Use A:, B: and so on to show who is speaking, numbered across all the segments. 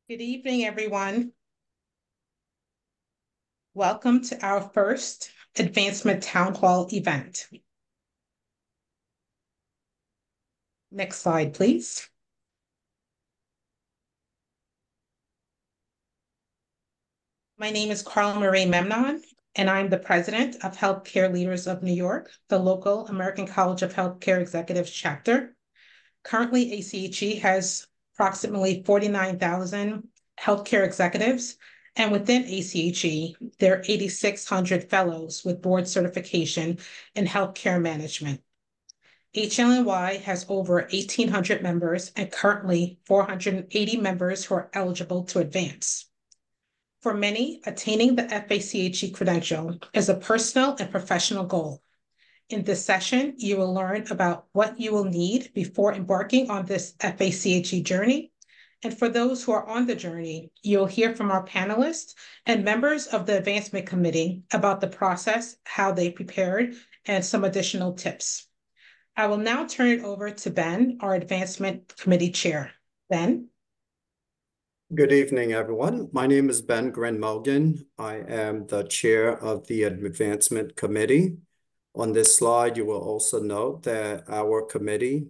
A: Good evening, everyone. Welcome to our first Advancement Town Hall event. Next slide, please. My name is Carla Marie Memnon, and I'm the president of Healthcare Leaders of New York, the local American College of Healthcare Executives chapter. Currently, ACHE has approximately 49,000 healthcare executives, and within ACHE, there are 8,600 fellows with board certification in healthcare management. HLNY has over 1,800 members and currently 480 members who are eligible to advance. For many, attaining the FACHE credential is a personal and professional goal. In this session, you will learn about what you will need before embarking on this FACHE journey. And for those who are on the journey, you'll hear from our panelists and members of the Advancement Committee about the process, how they prepared, and some additional tips. I will now turn it over to Ben, our Advancement Committee Chair. Ben?
B: Good evening, everyone. My name is Ben Grin-Mogan. I am the chair of the Advancement Committee. On this slide, you will also note that our committee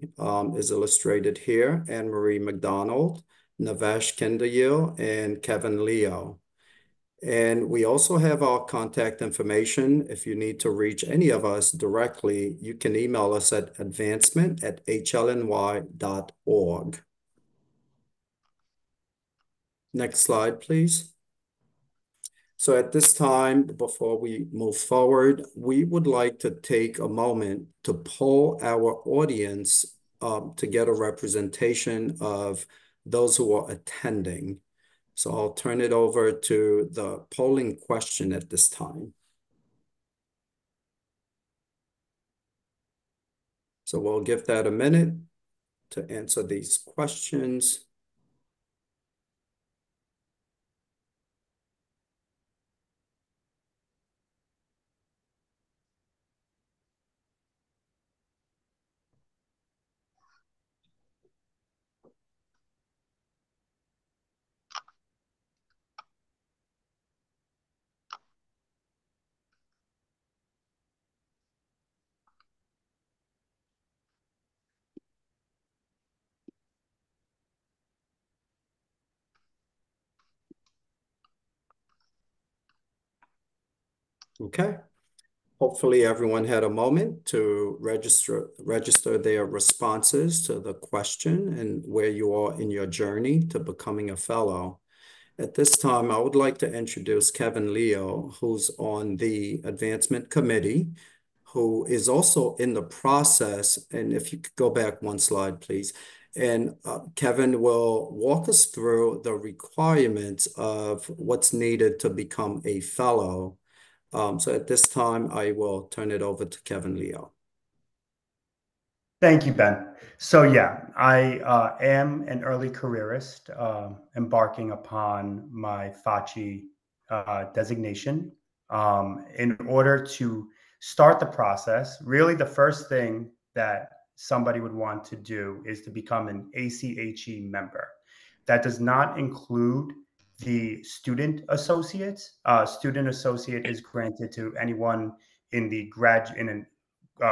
B: is illustrated here: Anne Marie McDonald, Navesh Kindayil, and Kevin Leo. And we also have our contact information. If you need to reach any of us directly, you can email us at advancement@hlny.org. Next slide, please. So at this time, before we move forward, we would like to take a moment to poll our audience to get a representation of those who are attending. So I'll turn it over to the polling question at this time. So we'll give that a minute to answer these questions. Okay. Hopefully everyone had a moment to register their responses to the question and where you are in your journey to becoming a fellow. At this time, I would like to introduce Kevin Leo, who's on the Advancement Committee, who is also in the process. And if you could go back one slide, please. And Kevin will walk us through the requirements of what's needed to become a fellow. So at this time, I will turn it over to Kevin Leo.
C: Thank you, Ben. So yeah, I am an early careerist embarking upon my FACHE designation. In order to start the process, really the first thing that somebody would want to do is to become an ACHE member. That does not include the student associates. Student associate is granted to anyone in the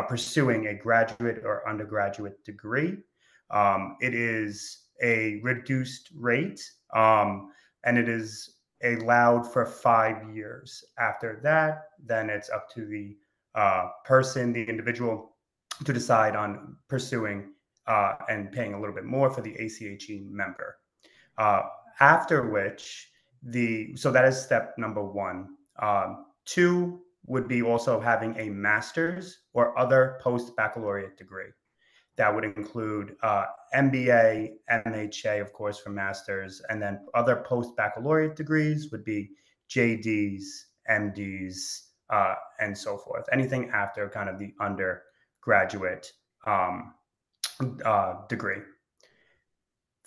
C: pursuing a graduate or undergraduate degree. It is a reduced rate, and it is allowed for 5 years. After that, then it's up to the person, the individual, to decide on pursuing and paying a little bit more for the ACHE member. After which, so that is step number one. Two would be also having a master's or other post-baccalaureate degree. That would include MBA, MHA, of course, for master's, and then other post-baccalaureate degrees would be JDs, MDs, and so forth. Anything after kind of the undergraduate degree.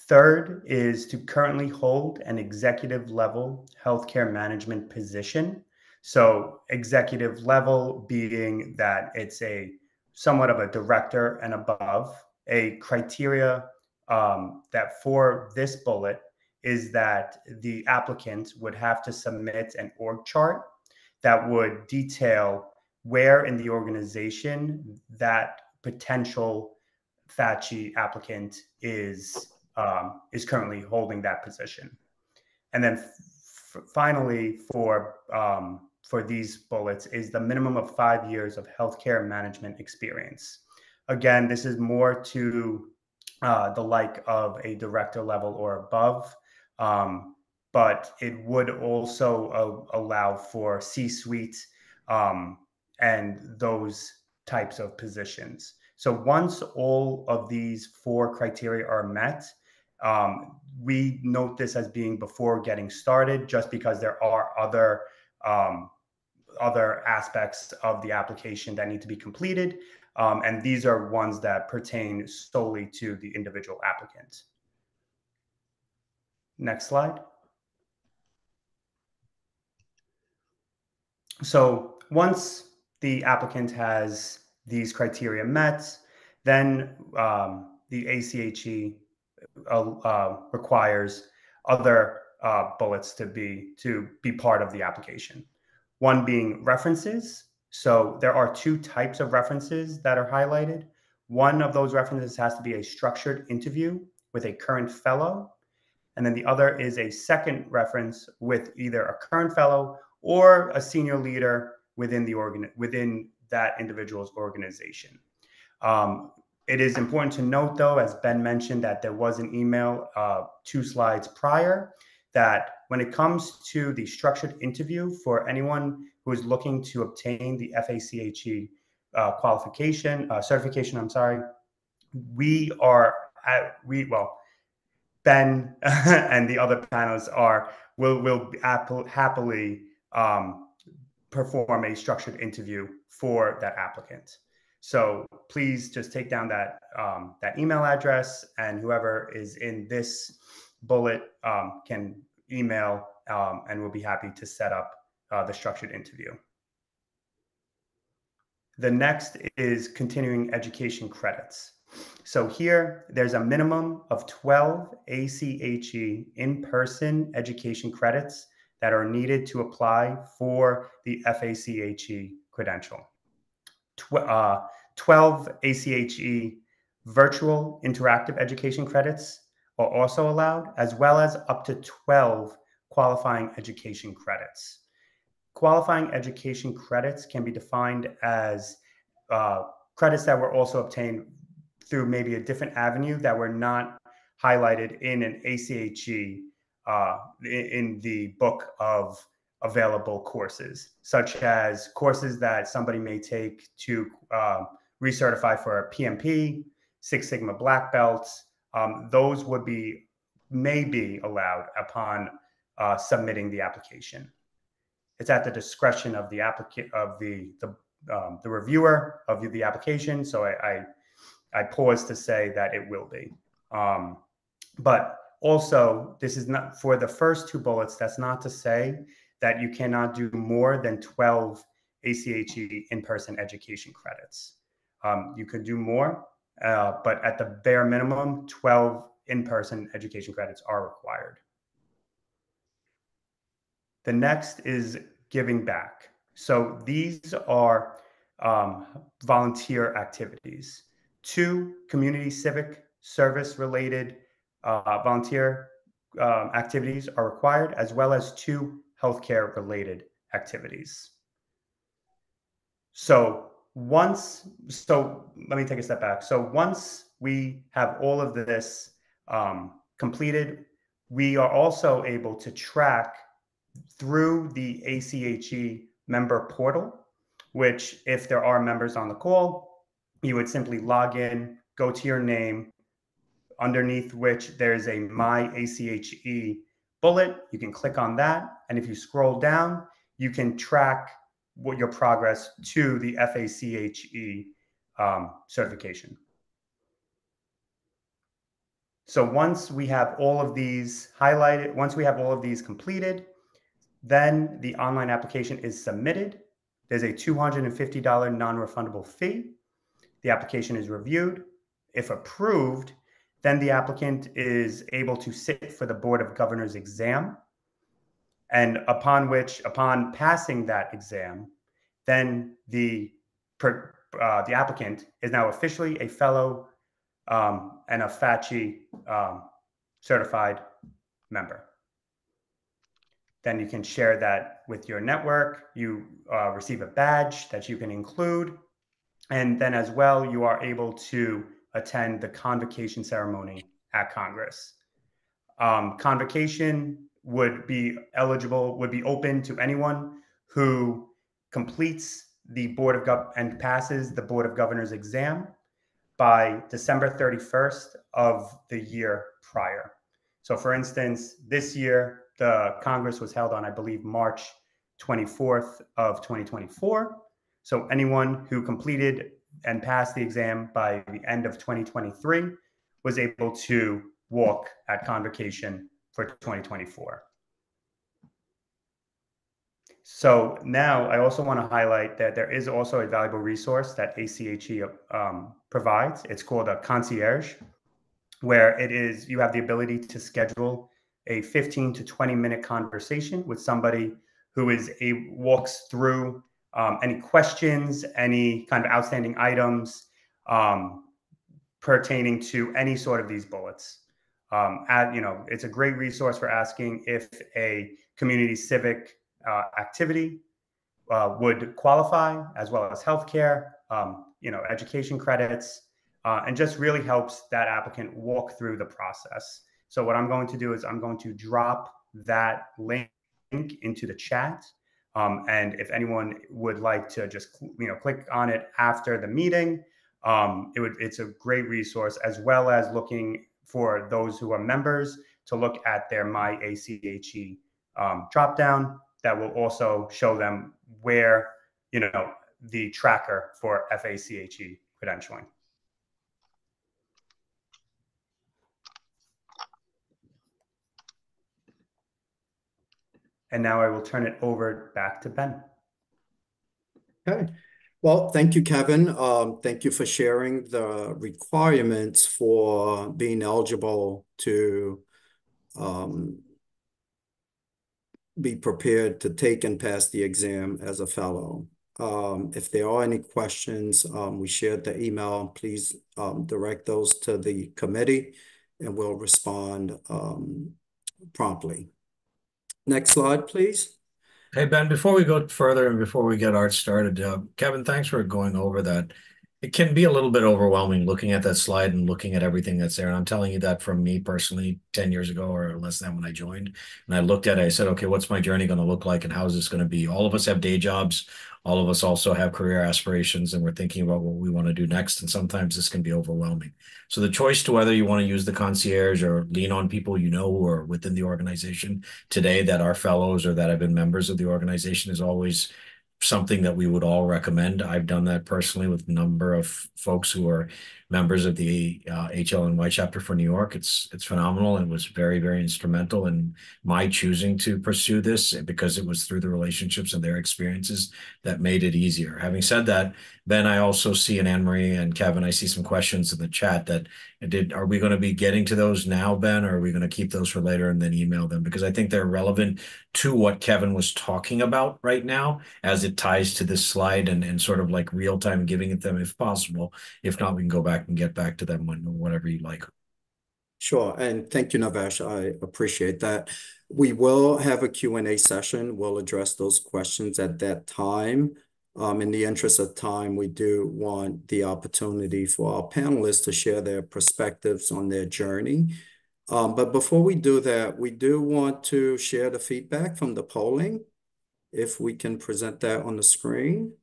C: Third is to currently hold an executive level healthcare management position. So executive level being that it's a somewhat of a director and above. A criteria that for this bullet is that the applicant would have to submit an org chart that would detail where in the organization that potential FACHE applicant is currently holding that position. And then finally, for these bullets is the minimum of 5 years of healthcare management experience. Again, this is more to the like of a director level or above, but it would also allow for C-suite and those types of positions. So once all of these 4 criteria are met, we note this as being before getting started, just because there are other aspects of the application that need to be completed. And these are ones that pertain solely to the individual applicant. Next slide. So once the applicant has these criteria met, then the ACHE requires other bullets to be part of the application. One being references. So there are 2 types of references that are highlighted. One of those references has to be a structured interview with a current fellow. And then the other is a second reference with either a current fellow or a senior leader within that individual's organization. It is important to note, though, as Ben mentioned, that there was an email 2 slides prior, that when it comes to the structured interview for anyone who is looking to obtain the FACHE certification, Ben and the other panelists will happily perform a structured interview for that applicant. So please just take down that email address, and whoever is in this bullet can email, and we'll be happy to set up the structured interview. The next is continuing education credits. So here, there's a minimum of 12 ACHE in-person education credits that are needed to apply for the FACHE credential. 12 ACHE virtual interactive education credits are also allowed, as well as up to 12 qualifying education credits. Qualifying education credits can be defined as credits that were also obtained through maybe a different avenue that were not highlighted in an ACHE in the book of available courses, such as courses that somebody may take to recertify for a PMP, Six Sigma Black Belts. Those may be allowed upon submitting the application. It's at the discretion of the applicant, of the reviewer of the application. So I pause to say that it will be. But also, this is not for the first 2 bullets. That's not to say that you cannot do more than 12 ACHE in-person education credits. You could do more, but at the bare minimum, 12 in-person education credits are required. The next is giving back. So these are volunteer activities. 2 community civic service related volunteer activities are required, as well as 2 healthcare related activities. So let me take a step back. So once we have all of this completed, we are also able to track through the ACHE member portal, which, if there are members on the call, you would simply log in, go to your name, underneath which there's a My ACHE bullet. You can click on that, and if you scroll down, you can track your progress to the FACHE certification. So once we have all of these highlighted, once we have all of these completed, then the online application is submitted. There's a $250 non-refundable fee. The application is reviewed. If approved, then the applicant is able to sit for the Board of Governors exam. And upon passing that exam, then the applicant is now officially a fellow and a FACHE certified member. Then you can share that with your network. You receive a badge that you can include. And then as well, you are able to attend the convocation ceremony at Congress. Convocation would be open to anyone who completes the and passes the Board of Governors exam by December 31st of the year prior. So for instance, this year, the Congress was held on, I believe, March 24th of 2024. So anyone who completed and passed the exam by the end of 2023 was able to walk at convocation for 2024. So now I also want to highlight that there is also a valuable resource that ACHE provides. It's called a concierge, where you have the ability to schedule a 15 to 20-minute conversation with somebody who walks through any questions, any kind of outstanding items pertaining to any sort of these bullets. It's a great resource for asking if a community civic activity would qualify, as well as healthcare, education credits, and just really helps that applicant walk through the process. So what I'm going to do is I'm going to drop that link into the chat. And if anyone would like to just click on it after the meeting, it's a great resource, as well as looking for those who are members to look at their My ACHE drop down that will also show them where the tracker for FACHE credentialing. And now I will turn it over back to Ben.
B: Okay. Well, thank you, Kevin. Thank you for sharing the requirements for being eligible to be prepared to take and pass the exam as a fellow. If there are any questions, we shared the email. Please direct those to the committee and we'll respond promptly. Next slide, please.
D: Hey, Ben, before we go further and before we get Art started, Kevin, thanks for going over that. It can be a little bit overwhelming looking at that slide and looking at everything that's there. And I'm telling you that from me personally, 10 years ago or less than when I joined. And I looked at it, I said, okay, what's my journey going to look like and how is this going to be? All of us have day jobs. All of us also have career aspirations and we're thinking about what we want to do next. And sometimes this can be overwhelming. So the choice to whether you want to use the concierge or lean on people who are within the organization today that are fellows or that have been members of the organization is always something that we would all recommend. I've done that personally with a number of folks who are members of the HLNY chapter for New York. It's phenomenal and was very, very instrumental in my choosing to pursue this because it was through the relationships and their experiences that made it easier. Having said that, Ben, I also see, and Anne-Marie and Kevin, I see some questions in the chat that are we going to be getting to those now, Ben, or are we going to keep those for later and then email them? Because I think they're relevant to what Kevin was talking about right now as it ties to this slide and sort of like real time giving it them if possible. If not, we can go back and get back to them whenever you like.
B: Sure. And thank you, Navesh. I appreciate that. We will have a Q&A session. We'll address those questions at that time. In the interest of time, we do want the opportunity for our panelists to share their perspectives on their journey. But before we do that, we do want to share the feedback from the polling, if we can present that on the screen.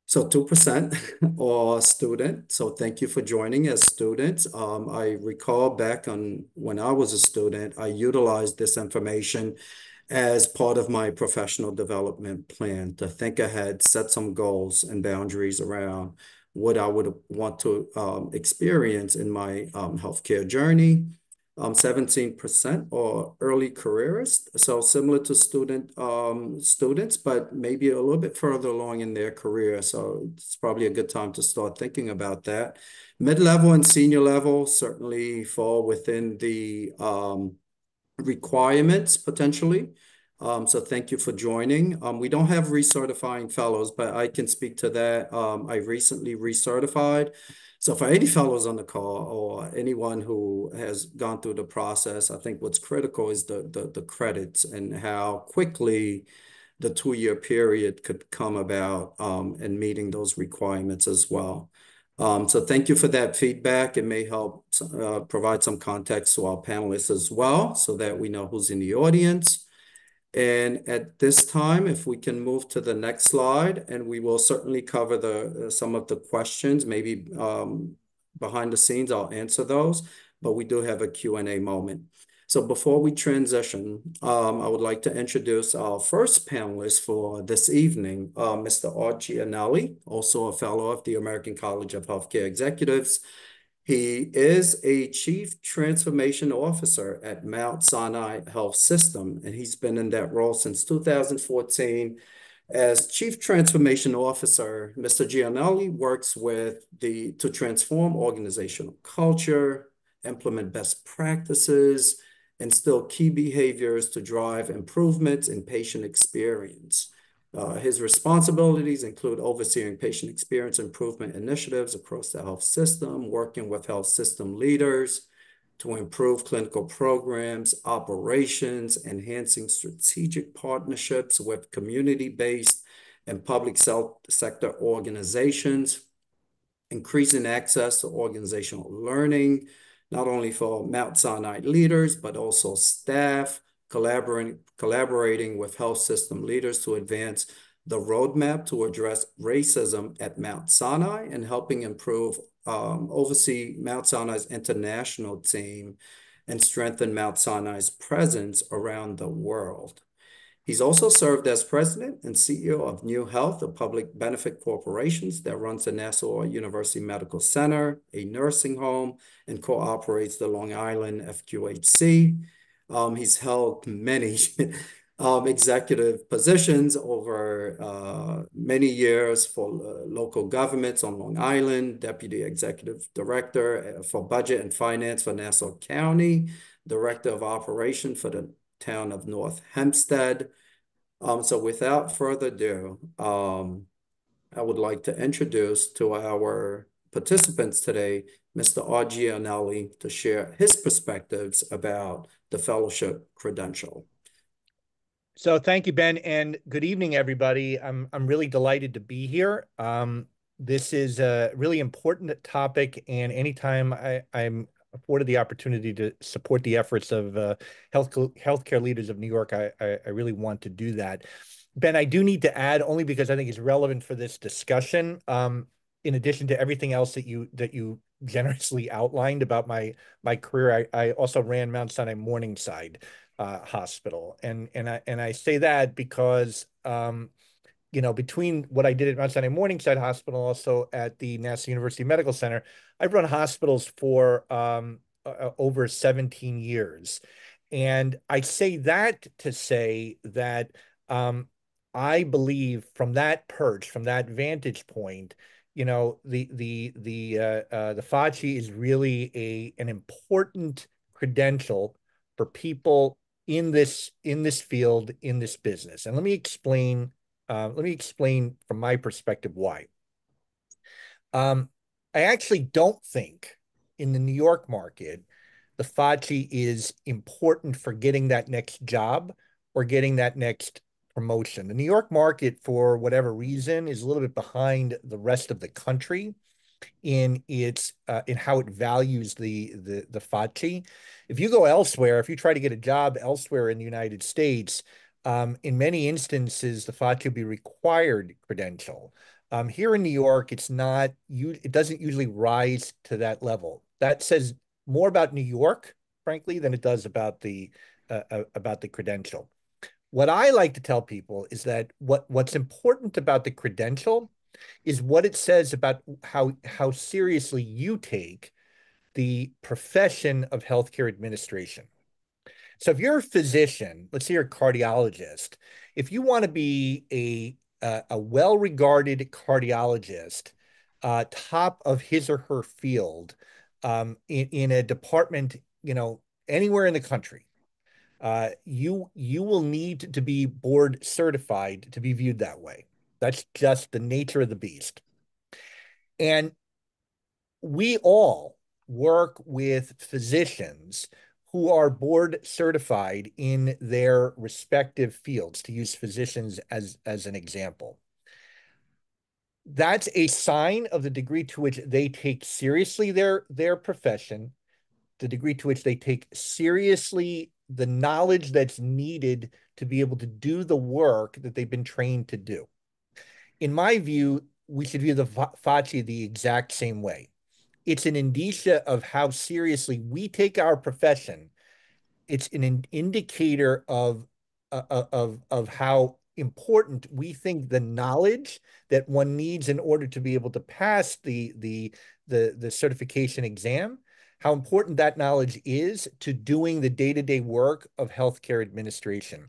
B: So 2% are student. So thank you for joining as students. I recall back on when I was a student, I utilized this information as part of my professional development plan to think ahead, set some goals and boundaries around what I would want to experience in my healthcare journey. 17% are early careerists. So similar to students, but maybe a little bit further along in their career. So it's probably a good time to start thinking about that. Mid-level and senior level certainly fall within the requirements potentially. So thank you for joining. We don't have recertifying fellows, but I can speak to that. I recently recertified. So for any fellows on the call or anyone who has gone through the process, I think what's critical is the credits and how quickly the 2-year period could come about and meeting those requirements as well. So thank you for that feedback. It may help provide some context to our panelists as well so that we know who's in the audience. And at this time, if we can move to the next slide, and we will certainly cover some of the questions, maybe behind the scenes, I'll answer those, but we do have a Q&A moment. So before we transition, I would like to introduce our first panelist for this evening, Mr. Art Gianelli, also a fellow of the American College of Healthcare Executives. He is a Chief Transformation Officer at Mount Sinai Health System, and he's been in that role since 2014. As Chief Transformation Officer, Mr. Gianelli works to transform organizational culture, implement best practices, instill key behaviors to drive improvements in patient experience. His responsibilities include overseeing patient experience improvement initiatives across the health system, working with health system leaders to improve clinical programs, operations, enhancing strategic partnerships with community-based and public sector organizations, increasing access to organizational learning, not only for Mount Sinai leaders, but also staff, collaborating with health system leaders to advance the roadmap to address racism at Mount Sinai and helping oversee Mount Sinai's international team and strengthen Mount Sinai's presence around the world. He's also served as president and CEO of New Health, a public benefit corporation that runs the Nassau University Medical Center, a nursing home, and cooperates the Long Island FQHC. He's held many executive positions over many years for local governments on Long Island, Deputy Executive Director for Budget and Finance for Nassau County, Director of Operation for the town of North Hempstead. So without further ado, I would like to introduce to our participants today, Mr. Art Gianelli, to share his perspectives about the fellowship credential.
E: So thank you, Ben, and good evening, everybody. I'm really delighted to be here. This is a really important topic, and anytime I'm afforded the opportunity to support the efforts of healthcare leaders of New York, I really want to do that. Ben, I do need to add, only because I think it's relevant for this discussion, in addition to everything else that you generously outlined about my career, I also ran Mount Sinai Morningside Hospital, and I say that because between what I did at Mount Sinai Morningside Hospital, also at the Nassau University Medical Center, I've run hospitals for over 17 years, and I say that to say that I believe from that perch, from that vantage point, the FACHE is really an important credential for people in this field, in this business. And let me explain from my perspective why. I actually don't think in the New York market the FACHE is important for getting that next job or getting that next promotion. The New York market, for whatever reason, is a little bit behind the rest of the country in how it values the FACHE. If you go elsewhere, if you try to get a job elsewhere in the United States, in many instances, the FACHE will be required credential. Here in New York, it doesn't usually rise to that level. That says more about New York, frankly, than it does about the credential. What I like to tell people is that what's important about the credential is what it says about how seriously you take the profession of healthcare administration. So if you're a physician, let's say you're a cardiologist, if you want to be a well-regarded cardiologist, top of his or her field, in a department, anywhere in the country, you will need to be board certified to be viewed that way. That's just the nature of the beast. And we all work with physicians who are board certified in their respective fields, to use physicians as an example. That's a sign of the degree to which they take seriously their profession, the degree to which they take seriously the knowledge that's needed to be able to do the work that they've been trained to do. In my view, we should view the FACHE the exact same way. It's an indicia of how seriously we take our profession. It's an indicator of how important we think the knowledge that one needs in order to be able to pass the certification exam, how important that knowledge is to doing the day-to-day work of healthcare administration.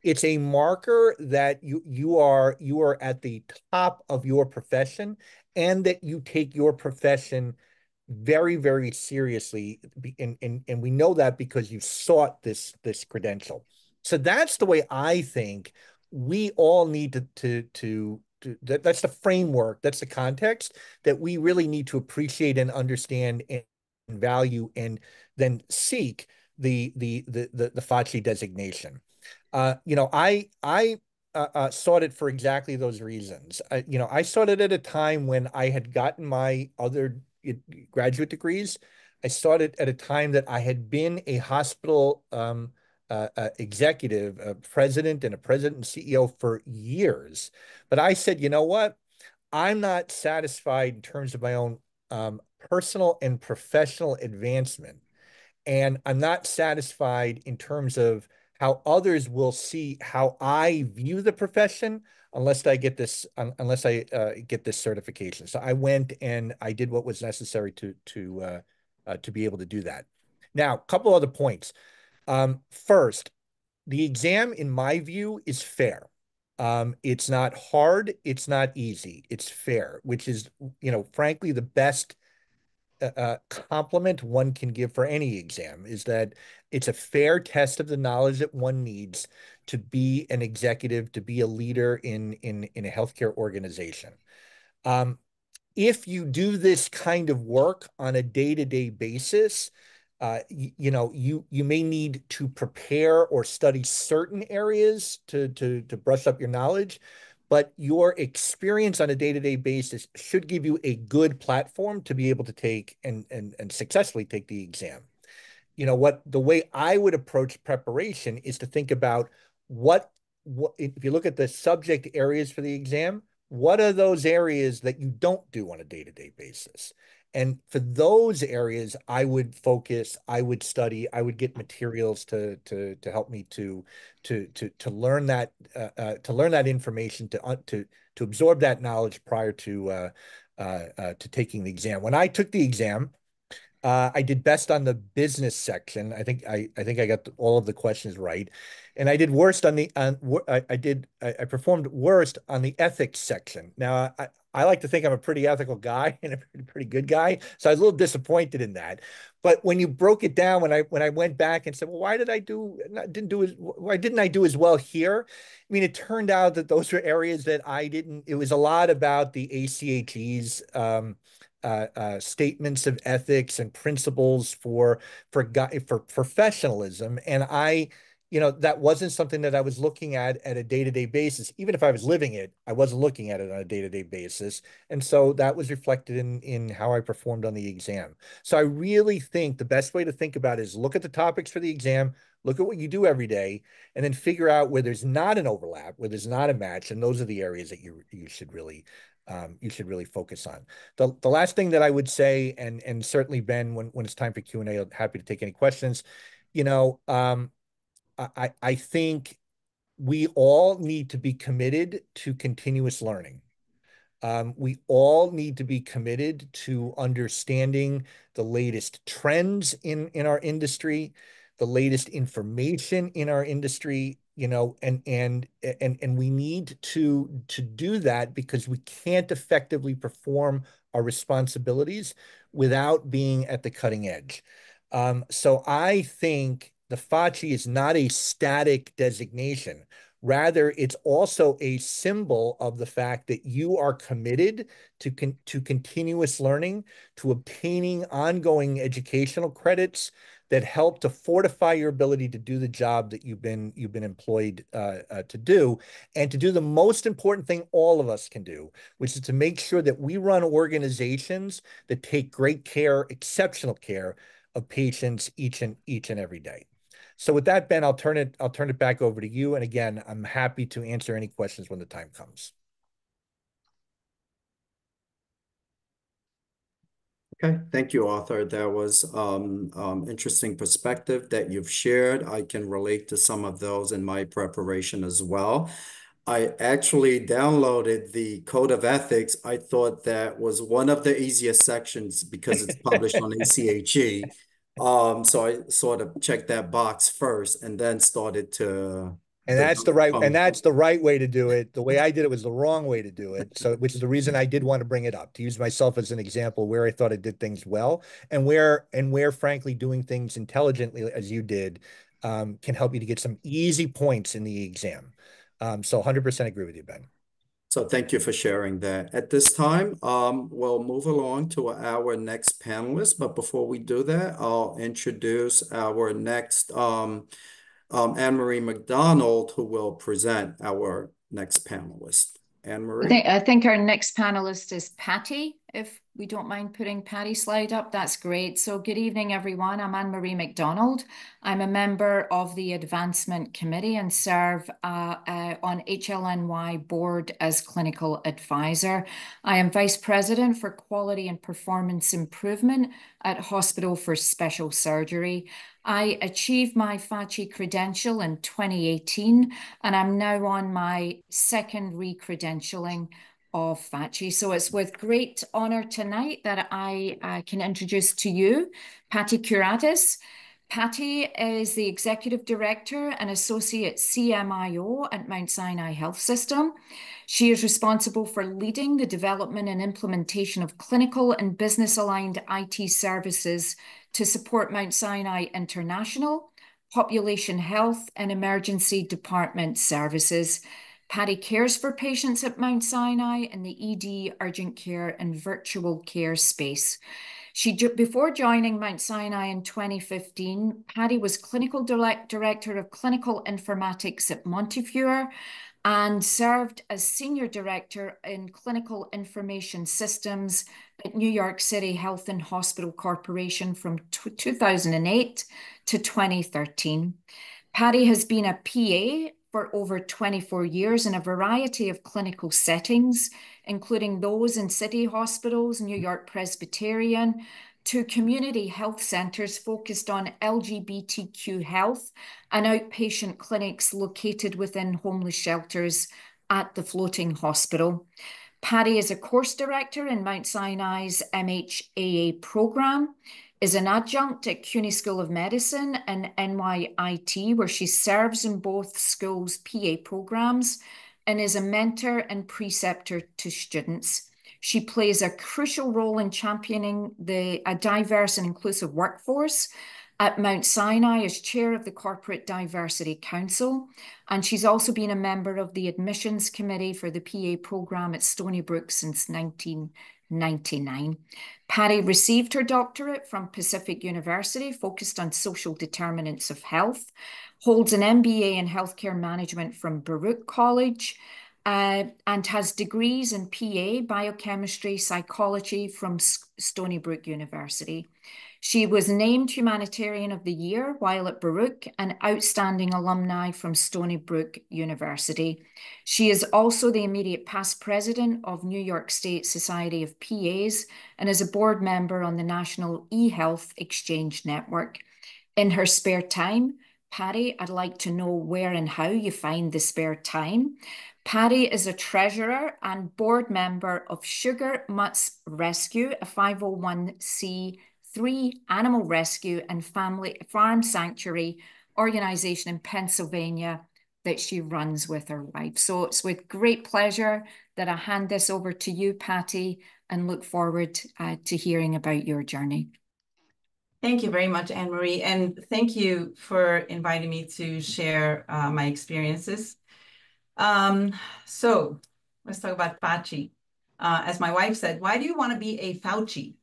E: It's a marker that you are at the top of your profession, and that you take your profession very, very seriously. And we know that because you sought this credential. So that's the way I think we all need that's the framework, that's the context that we really need to appreciate and understand and value, and then seek the FACHE designation. I sought it for exactly those reasons. I sought it at a time when I had gotten my other graduate degrees. I sought it at a time that I had been a hospital executive, a president and CEO for years. But I said, you know what? I'm not satisfied in terms of my own personal and professional advancement. And I'm not satisfied in terms of how others will see how I view the profession unless I get this certification. So I went and I did what was necessary to be able to do that. Now, a couple other points. First, the exam, in my view, is fair. It's not hard. It's not easy. It's fair, which is, frankly, the best compliment one can give for any exam, is that it's a fair test of the knowledge that one needs to be an executive, to be a leader in a healthcare organization. If you do this kind of work on a day-to-day basis, you may need to prepare or study certain areas to brush up your knowledge, but your experience on a day-to-day basis should give you a good platform to be able to take and successfully take the exam. The way I would approach preparation is to think about what if you look at the subject areas for the exam, what are those areas that you don't do on a day-to-day basis? And for those areas, I would focus, I would study, I would get materials to help me to learn that information, to absorb that knowledge prior to taking the exam. When I took the exam, I did best on the business section. I think I got all of the questions right, and I did worst on the I performed worst on the ethics section. Now I like to think I'm a pretty ethical guy and a pretty good guy, so I was a little disappointed in that. But when you broke it down, when I went back and said, well, why didn't I do as well here? I mean, it turned out that those were areas that I didn't. It was a lot about the ACHE's statements of ethics and principles for professionalism, and that wasn't something that I was looking at a day-to-day basis. Even if I was living it, I wasn't looking at it on a day-to-day basis, and so that was reflected in how I performed on the exam. So I really think the best way to think about it is look at the topics for the exam, look at what you do every day, and then figure out where there's not an overlap, where there's not a match, and those are the areas that you should really focus on. The last thing that I would say, and certainly Ben, when it's time for Q&A, I'm happy to take any questions. I think we all need to be committed to continuous learning. We all need to be committed to understanding the latest trends in our industry, the latest information in our industry, and we need to do that because we can't effectively perform our responsibilities without being at the cutting edge. So I think the FACHE is not a static designation. Rather, it's also a symbol of the fact that you are committed to continuous learning, to obtaining ongoing educational credits that help to fortify your ability to do the job that you've been employed to do, and to do the most important thing all of us can do, which is to make sure that we run organizations that take great care, exceptional care of patients each and every day. So with that, Ben, I'll turn it back over to you. And again, I'm happy to answer any questions when the time comes.
B: Okay, thank you, Arthur. That was interesting perspective that you've shared. I can relate to some of those in my preparation as well. I actually downloaded the Code of Ethics. I thought that was one of the easiest sections because it's published on ACHE. So I sort of checked that box first and then started to
E: And that's the right way to do it. The way I did it was the wrong way to do it. So, which is the reason I did want to bring it up, to use myself as an example where I thought I did things well, and where frankly doing things intelligently as you did can help you to get some easy points in the exam. So 100% agree with you, Ben.
B: So thank you for sharing that. At this time, we'll move along to our next panelist. But before we do that, I'll introduce our next Anne-Marie McDonald, who will present our next panelist. Anne-Marie?
F: I think our next panelist is Patty. If we don't mind putting Patty's slide up, that's great. So good evening, everyone. I'm Anne-Marie McDonald. I'm a member of the Advancement Committee and serve on HLNY board as clinical advisor. I am Vice President for Quality and Performance Improvement at Hospital for Special Surgery. I achieved my FACHE credential in 2018, and I'm now on my second re-credentialing of FACHE. So it's with great honor tonight that I can introduce to you Patty Kuratis. Patty is the Executive Director and Associate CMIO at Mount Sinai Health System. She is responsible for leading the development and implementation of clinical and business-aligned IT services to support Mount Sinai International, population health, and emergency department services. Patty cares for patients at Mount Sinai in the ED, urgent care, and virtual care space. Before joining Mount Sinai in 2015, Patty was Clinical Director of Clinical Informatics at Montefiore and served as Senior Director in Clinical Information Systems at New York City Health and Hospital Corporation from 2008 to 2013. Patty has been a PA for over 24 years in a variety of clinical settings, including those in city hospitals, New York Presbyterian, to community health centers focused on LGBTQ health and outpatient clinics located within homeless shelters at the floating hospital. Patty is a course director in Mount Sinai's MHAA program, is an adjunct at CUNY School of Medicine and NYIT, where she serves in both schools' PA programs, and is a mentor and preceptor to students. She plays a crucial role in championing a diverse and inclusive workforce at Mount Sinai as chair of the Corporate Diversity Council, and she's also been a member of the admissions committee for the PA program at Stony Brook since 1999. Patty received her doctorate from Pacific University, focused on social determinants of health, holds an MBA in healthcare management from Baruch College, and has degrees in PA, biochemistry, psychology from Stony Brook University. She was named Humanitarian of the Year while at Baruch, an outstanding alumni from Stony Brook University. She is also the immediate past president of New York State Society of PAs and is a board member on the National eHealth Exchange Network. In her spare time, Patty, I'd like to know where and how you find the spare time. Patty is a treasurer and board member of Sugar Mutts Rescue, a 501c3 animal rescue and family farm sanctuary organization in Pennsylvania that she runs with her wife. So it's with great pleasure that I hand this over to you, Patty, and look forward to hearing about your journey.
G: Thank you very much, Anne Marie, and thank you for inviting me to share my experiences. So let's talk about FACHE. As my wife said, why do you want to be a Fauci?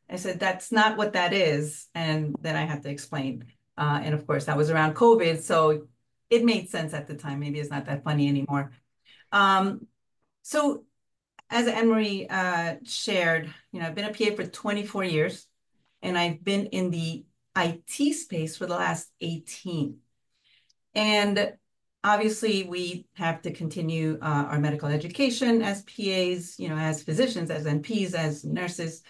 G: I said, that's not what that is. And then I had to explain. And of course, that was around COVID, so it made sense at the time. Maybe it's not that funny anymore. So as Anne Marie shared, I've been a PA for 24 years. And I've been in the IT space for the last 18. And obviously, we have to continue our medical education as PAs, as physicians, as NPs, as nurses.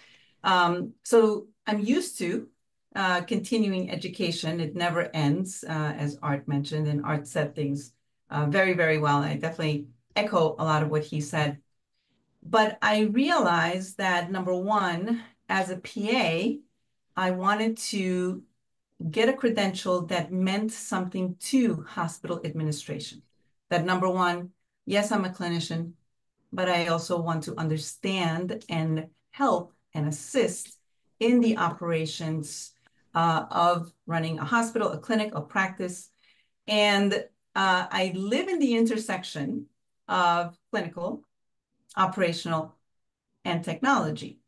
G: So I'm used to continuing education. It never ends, as Art mentioned, and Art said things very, very well. And I definitely echo a lot of what he said. But I realized that, number one, as a PA, I wanted to get a credential that meant something to hospital administration. That number one, yes, I'm a clinician, but I also want to understand and help and assist in the operations of running a hospital, a clinic, a practice. And I live in the intersection of clinical, operational, and technology.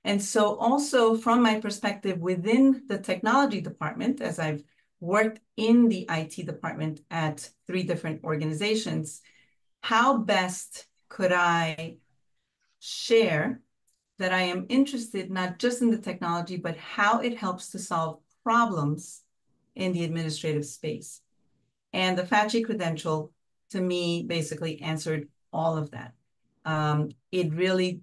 G: And so also from my perspective within the technology department, as I've worked in the IT department at 3 different organizations, how best could I share that I am interested not just in the technology, but how it helps to solve problems in the administrative space. And the FACHE credential, to me, basically answered all of that. It really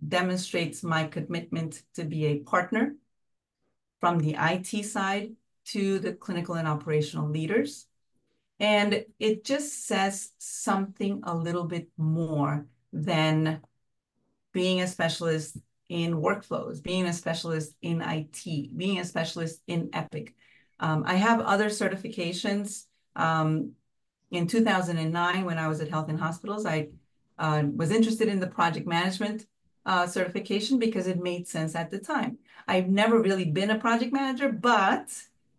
G: demonstrates my commitment to be a partner from the IT side to the clinical and operational leaders. And it just says something a little bit more than being a specialist in workflows, being a specialist in IT, being a specialist in Epic. I have other certifications. In 2009, when I was at Health and Hospitals, I was interested in the project management certification because it made sense at the time. I've never really been a project manager, but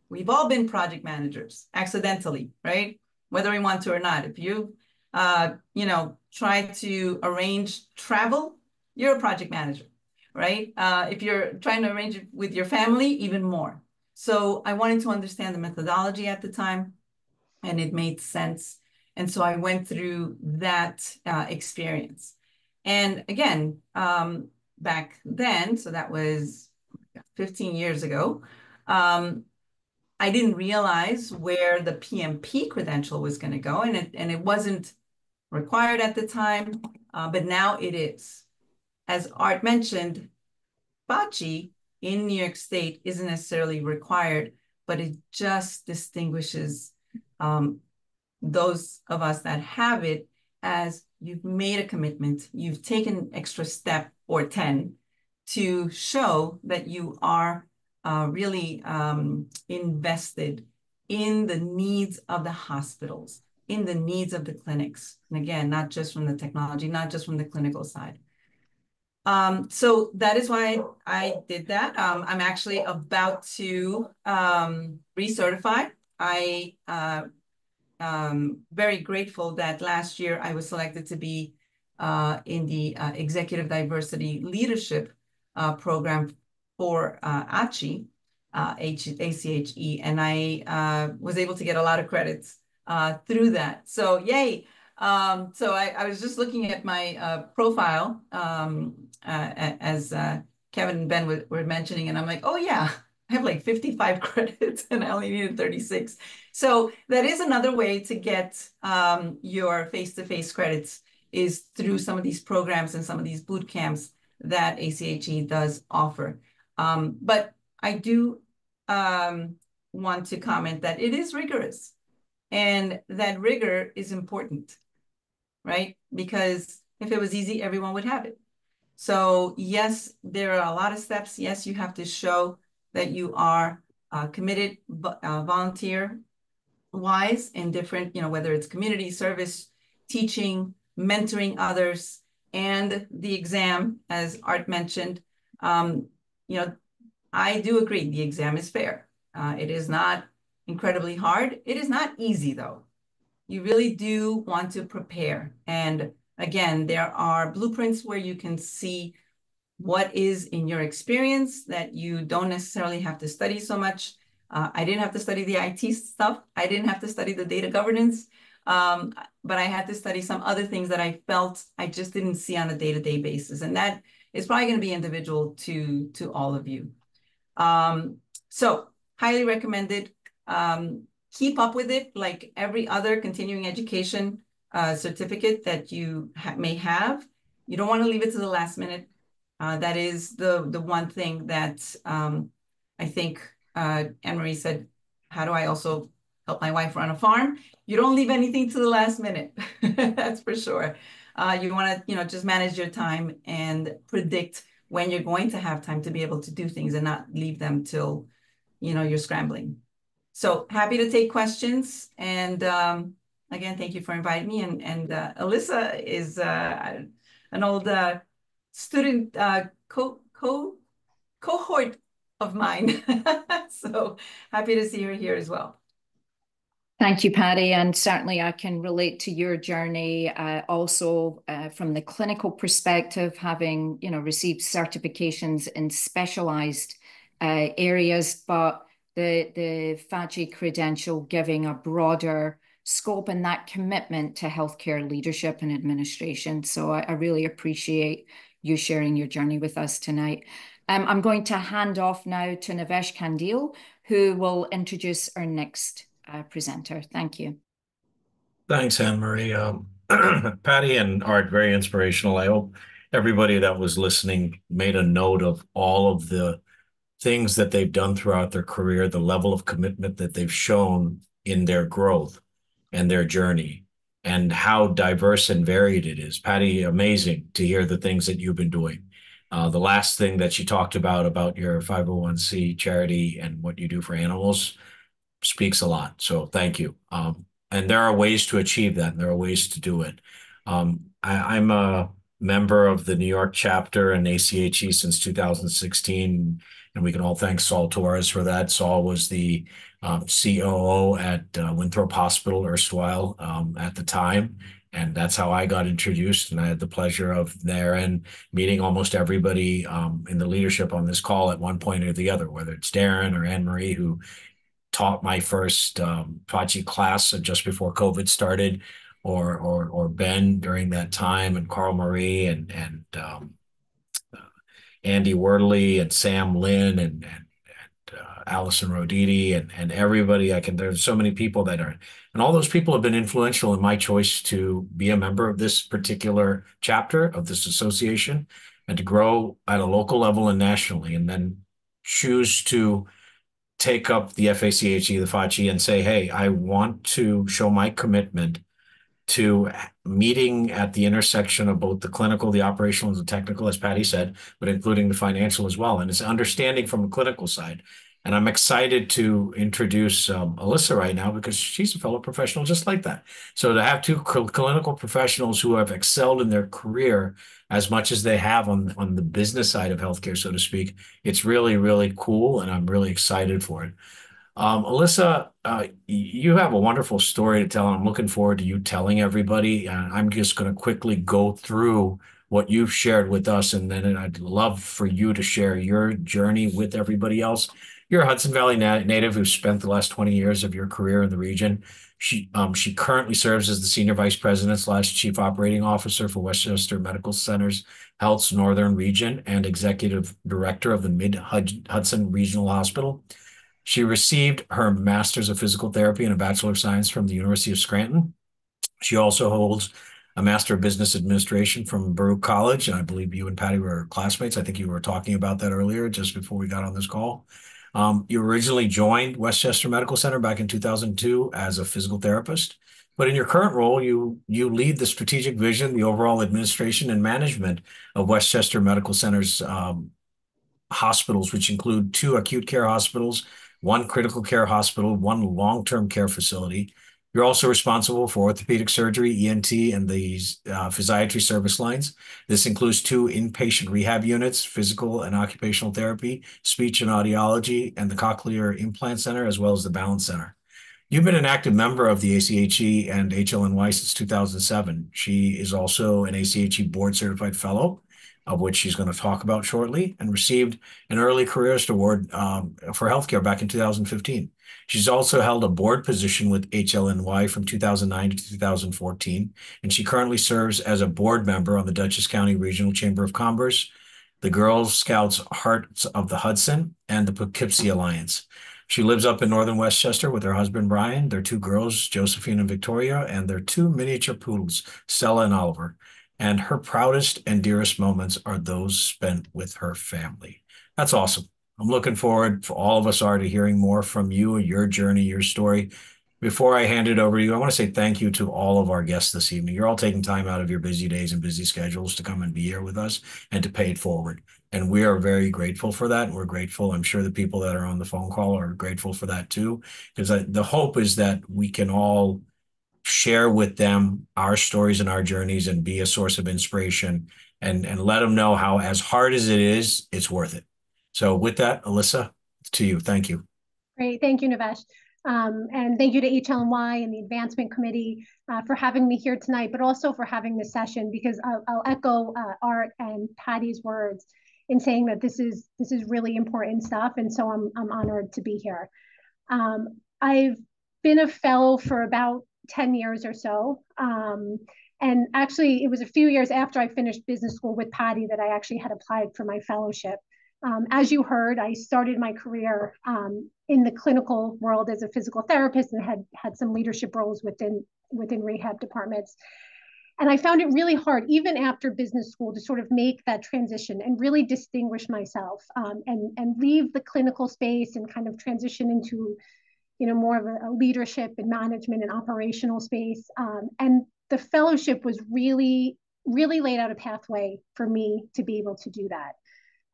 G: we've all been project managers accidentally, right? Whether we want to or not. If you, try to arrange travel, you're a project manager, right? If you're trying to arrange it with your family, even more. So I wanted to understand the methodology at the time, and it made sense. And so I went through that experience. And again, back then, so that was 15 years ago, I didn't realize where the PMP credential was going to go, and it wasn't required at the time, but now it is. As Art mentioned, FACHE in New York State isn't necessarily required, but it just distinguishes those of us that have it as you've made a commitment, you've taken an extra step or 10 to show that you are really invested in the needs of the hospitals, in the needs of the clinics. And again, not just from the technology, not just from the clinical side. So that is why I did that. I'm actually about to recertify. Very grateful that last year I was selected to be in the Executive Diversity Leadership Program for ACHE, ACHE, and I was able to get a lot of credits through that. So yay. So I was just looking at my profile as Kevin and Ben were mentioning, and I'm like, oh yeah, I have like 55 credits and I only needed 36. So that is another way to get your face-to-face credits is through some of these programs and some of these boot camps that ACHE does offer. But I do want to comment that it is rigorous, and that rigor is important, right? Because if it was easy, everyone would have it. So yes, there are a lot of steps. Yes, you have to show that you are committed, volunteer-wise in different, whether it's community service, teaching, mentoring others, and the exam, as Art mentioned. I do agree the exam is fair. It is not incredibly hard. It is not easy, though. You really do want to prepare. And again, there are blueprints where you can see what is in your experience that you don't necessarily have to study so much. I didn't have to study the IT stuff. I didn't have to study the data governance, but I had to study some other things that I felt I just didn't see on a day-to-day basis. And that is probably going to be individual to all of you. So highly recommended. Keep up with it like every other continuing education certificate that you may have. You don't want to leave it to the last minute. That is the one thing that I think Anne-Marie said, how do I also help my wife run a farm? You don't leave anything to the last minute. That's for sure. You want to, just manage your time and predict when you're going to have time to be able to do things and not leave them till, you're scrambling. So happy to take questions. And again, thank you for inviting me. And Alyssa is an old student cohort of mine. So happy to see her here as well.
F: Thank you, Patty. And certainly I can relate to your journey also from the clinical perspective, having, received certifications in specialized areas, but the FACHE credential giving a broader scope and that commitment to healthcare leadership and administration. So I really appreciate you sharing your journey with us tonight. I'm going to hand off now to Navesh Kandil, who will introduce our next presenter. Thank you.
D: Thanks, Anne-Marie. Patty and Art, very inspirational. I hope everybody that was listening made a note of all of the things that they've done throughout their career, the level of commitment that they've shown in their growth and their journey, and how diverse and varied it is. Patty, amazing to hear the things that you've been doing. The last thing that you talked about your 501c charity and what you do for animals speaks a lot. So thank you. And there are ways to achieve that, and there are ways to do it. I'm a member of the New York chapter and ACHE since 2016, and we can all thank Saul Torres for that. Saul was the COO at Winthrop Hospital, erstwhile, at the time. And that's how I got introduced. And I had the pleasure of there and meeting almost everybody in the leadership on this call at one point or the other, whether it's Darren or Anne-Marie, who taught my first FACHE class just before COVID started, or Ben during that time, and Carl Marie and Andy Wordley and Sam Lynn and Allison Roditi and everybody. There's so many people that are, and all those people have been influential in my choice to be a member of this particular chapter of this association and to grow at a local level and nationally, and then choose to take up the FACHE, the FACHE, and say, hey, I want to show my commitment to meeting at the intersection of both the clinical, the operational, and the technical, as Patty said, but including the financial as well. And it's understanding from a clinical side. And I'm excited to introduce Alyssa right now because she's a fellow professional just like that. So to have two clinical professionals who have excelled in their career as much as they have on the business side of healthcare, so to speak, it's really, really cool, and I'm really excited for it. Alyssa, you have a wonderful story to tell, and I'm looking forward to you telling everybody. I'm just going to quickly go through what you've shared with us, and then I'd love for you to share your journey with everybody else. You're a Hudson Valley native who spent the last 20 years of your career in the region. She currently serves as the Senior Vice President / Chief Operating Officer for Westchester Medical Center's Health's Northern Region and Executive Director of the Mid-Hudson Regional Hospital. She received her Master's of Physical Therapy and a Bachelor of Science from the University of Scranton. She also holds a Master of Business Administration from Baruch College, and I believe you and Patty were classmates. I think you were talking about that earlier, just before we got on this call. You originally joined Westchester Medical Center back in 2002 as a physical therapist, but in your current role, you lead the strategic vision, the overall administration and management of Westchester Medical Center's hospitals, which include 2 acute care hospitals, 1 critical care hospital, 1 long-term care facility. You're also responsible for orthopedic surgery, ENT, and the physiatry service lines. This includes 2 inpatient rehab units, physical and occupational therapy, speech and audiology, and the cochlear implant center, as well as the balance center. You've been an active member of the ACHE and HLNY since 2007. She is also an ACHE board certified fellow, of which she's going to talk about shortly, and received an early careerist award for healthcare back in 2015. She's also held a board position with HLNY from 2009 to 2014, and she currently serves as a board member on the Dutchess County Regional Chamber of Commerce, the Girl Scouts Hearts of the Hudson, and the Poughkeepsie Alliance. She lives up in northern Westchester with her husband, Brian, their 2 girls, Josephine and Victoria, and their 2 miniature poodles, Stella and Oliver. And her proudest and dearest moments are those spent with her family. That's awesome. I'm looking forward, for all of us are, to hearing more from you, your journey, your story. Before I hand it over to you, I want to say thank you to all of our guests this evening. You're all taking time out of your busy days and busy schedules to come and be here with us and to pay it forward. And we are very grateful for that. And we're grateful. I'm sure the people that are on the phone call are grateful for that too, because the hope is that we can all share with them our stories and our journeys and be a source of inspiration and let them know how, as hard as it is, it's worth it. So with that, Alyssa, to you. Thank you.
H: Great. Thank you, Navesh. And thank you to HLNY and the Advancement Committee for having me here tonight, but also for having this session, because I'll echo Art and Patty's words in saying that this is really important stuff. And so I'm honored to be here. I've been a fellow for about 10 years or so. And actually, it was a few years after I finished business school with Patty that I actually had applied for my fellowship. As you heard, I started my career in the clinical world as a physical therapist and had some leadership roles within rehab departments. And I found it really hard, even after business school, to sort of make that transition and really distinguish myself and leave the clinical space and kind of transition into, more of a leadership and management and operational space. And the fellowship was really, really laid out a pathway for me to be able to do that.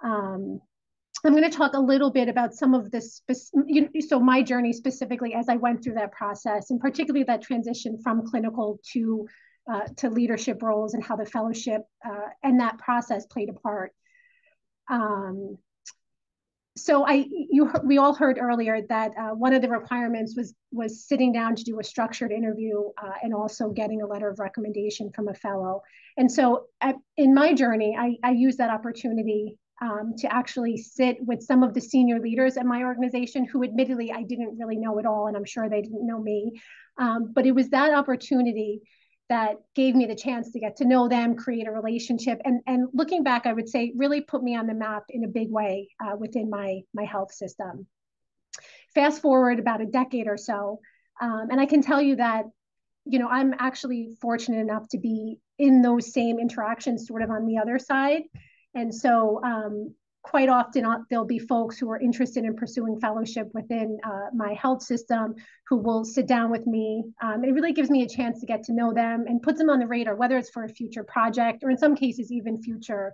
H: I'm going to talk a little bit about some of this, so my journey specifically as I went through that process, and particularly that transition from clinical to leadership roles and how the fellowship and that process played a part. So we all heard earlier that one of the requirements was sitting down to do a structured interview and also getting a letter of recommendation from a fellow. And so in my journey, I used that opportunity to actually sit with some of the senior leaders at my organization who admittedly I didn't really know at all, and I'm sure they didn't know me. But it was that opportunity that gave me the chance to get to know them, create a relationship. And looking back, I would say really put me on the map in a big way within my health system. Fast forward about a decade or so, and I can tell you that, I'm actually fortunate enough to be in those same interactions sort of on the other side. And so quite often there'll be folks who are interested in pursuing fellowship within my health system who will sit down with me. It really gives me a chance to get to know them and puts them on the radar, whether it's for a future project or in some cases even future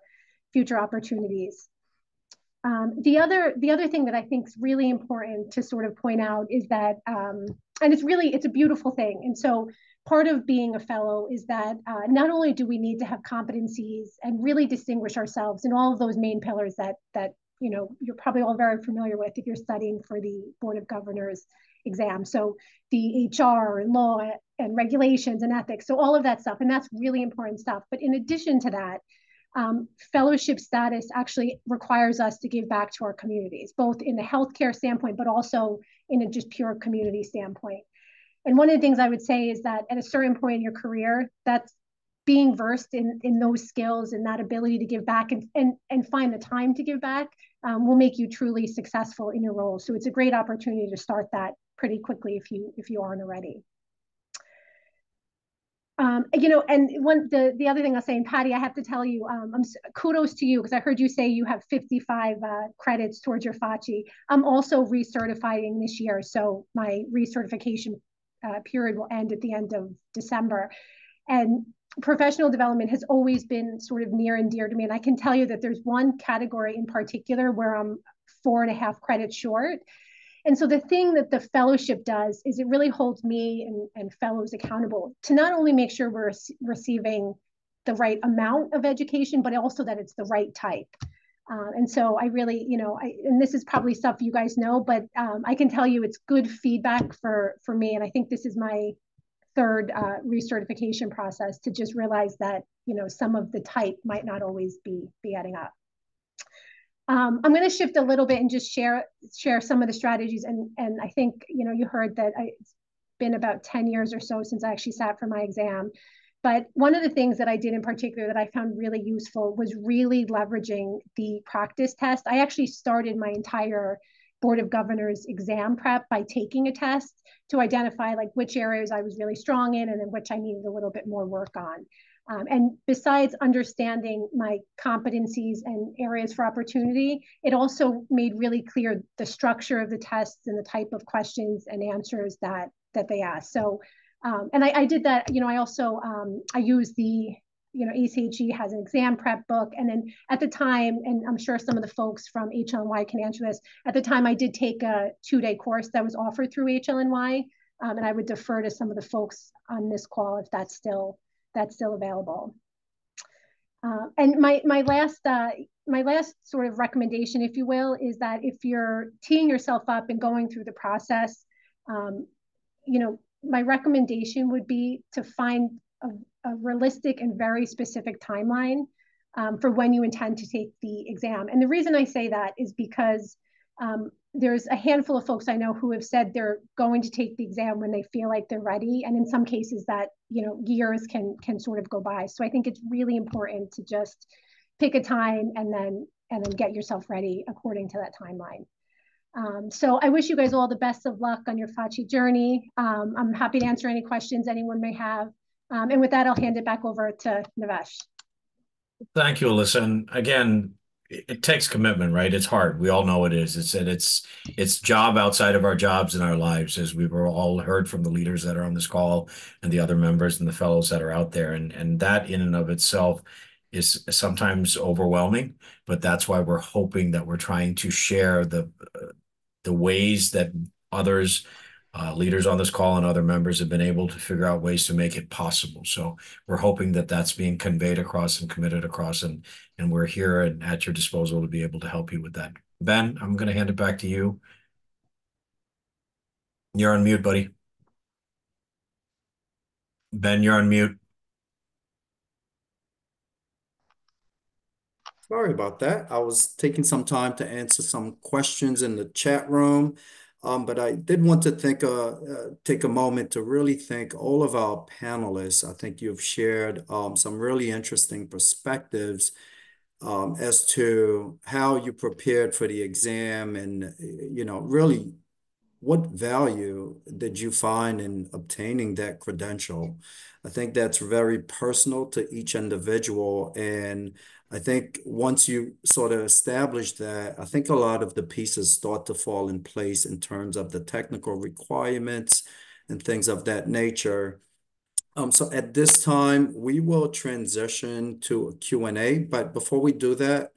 H: opportunities. The other thing that I think is really important to sort of point out is that, and it's a beautiful thing. And so part of being a fellow is that not only do we need to have competencies and really distinguish ourselves in all of those main pillars that you're probably all very familiar with if you're studying for the Board of Governors exam. So the HR and law and regulations and ethics, so all of that stuff, and that's really important stuff. But in addition to that, fellowship status actually requires us to give back to our communities, both in the healthcare standpoint, but also in a just pure community standpoint. And one of the things I would say is that at a certain point in your career, that's being versed in those skills and that ability to give back and find the time to give back will make you truly successful in your role. So it's a great opportunity to start that pretty quickly if you aren't already. You know, and the other thing I'll say, and Patty, I have to tell you, kudos to you, because I heard you say you have 55 credits towards your FACHE. I'm also recertifying this year, so my recertification period will end at the end of December. And professional development has always been sort of near and dear to me. And I can tell you that there's one category in particular where I'm 4.5 credits short. And so the thing that the fellowship does is it really holds me and fellows accountable to not only make sure we're receiving the right amount of education, but also that it's the right type. And so I really, you know, and this is probably stuff you guys know, but I can tell you it's good feedback for me. And I think this is my third recertification process to just realize that, you know, some of the type might not always be adding up. I'm going to shift a little bit and just share some of the strategies. And I think, you know, you heard that it's been about 10 years or so since I actually sat for my exam. But one of the things that I did in particular that I found really useful was really leveraging the practice test. I actually started my entire Board of Governors exam prep by taking a test to identify like which areas I was really strong in and then which I needed a little bit more work on. And besides understanding my competencies and areas for opportunity, it also made really clear the structure of the tests and the type of questions and answers that they asked. So, and I did that, you know, I also, I used the, you know, ACHE has an exam prep book. And then at the time, and I'm sure some of the folks from HLNY can answer this, at the time I did take a 2-day course that was offered through HLNY. And I would defer to some of the folks on this call if that's still available. And my last sort of recommendation, if you will, is that if you're teeing yourself up and going through the process, you know, my recommendation would be to find a realistic and very specific timeline for when you intend to take the exam. And the reason I say that is because there's a handful of folks I know who have said they're going to take the exam when they feel like they're ready. And in some cases that, you know, years can sort of go by. So I think it's really important to just pick a time and then get yourself ready according to that timeline. So I wish you guys all the best of luck on your FACHE journey. I'm happy to answer any questions anyone may have. And with that, I'll hand it back over to Navesh.
D: Thank you, Alyssa. And again, it takes commitment, right? It's hard. We all know it is. It's job outside of our jobs in our lives, as we've all heard from the leaders that are on this call and the other members and the fellows that are out there. And that in and of itself is sometimes overwhelming, but that's why we're hoping that we're trying to share the ways that others, leaders on this call and other members have been able to figure out ways to make it possible. So we're hoping that that's being conveyed across and committed across, and we're here and at your disposal to be able to help you with that. Ben, I'm going to hand it back to you. You're on mute, buddy. Ben, you're on mute.
B: Sorry about that. I was taking some time to answer some questions in the chat room. But I did want to take a moment to really thank all of our panelists. I think you've shared some really interesting perspectives as to how you prepared for the exam and, you know, really what value did you find in obtaining that credential? I think that's very personal to each individual. And I think once you sort of establish that, I think a lot of the pieces start to fall in place in terms of the technical requirements and things of that nature. So at this time, we will transition to a Q&A. But before we do that,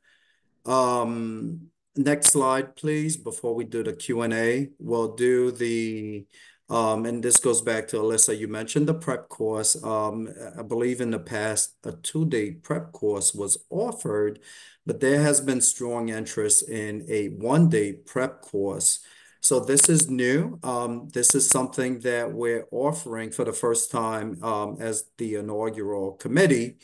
B: next slide, please. Before we do the Q&A, we'll do the, and this goes back to Alyssa, you mentioned the prep course. I believe in the past, a 2-day prep course was offered, but there has been strong interest in a 1-day prep course. So this is new. This is something that we're offering for the first time as the inaugural committee.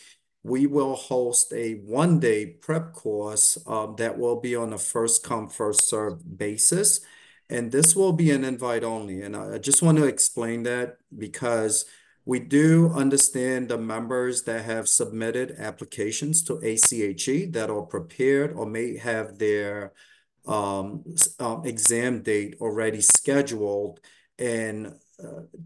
B: We will host a 1-day prep course that will be on a first come, first served basis. And this will be an invite only. And I just want to explain that because we do understand the members that have submitted applications to ACHE that are prepared or may have their exam date already scheduled. And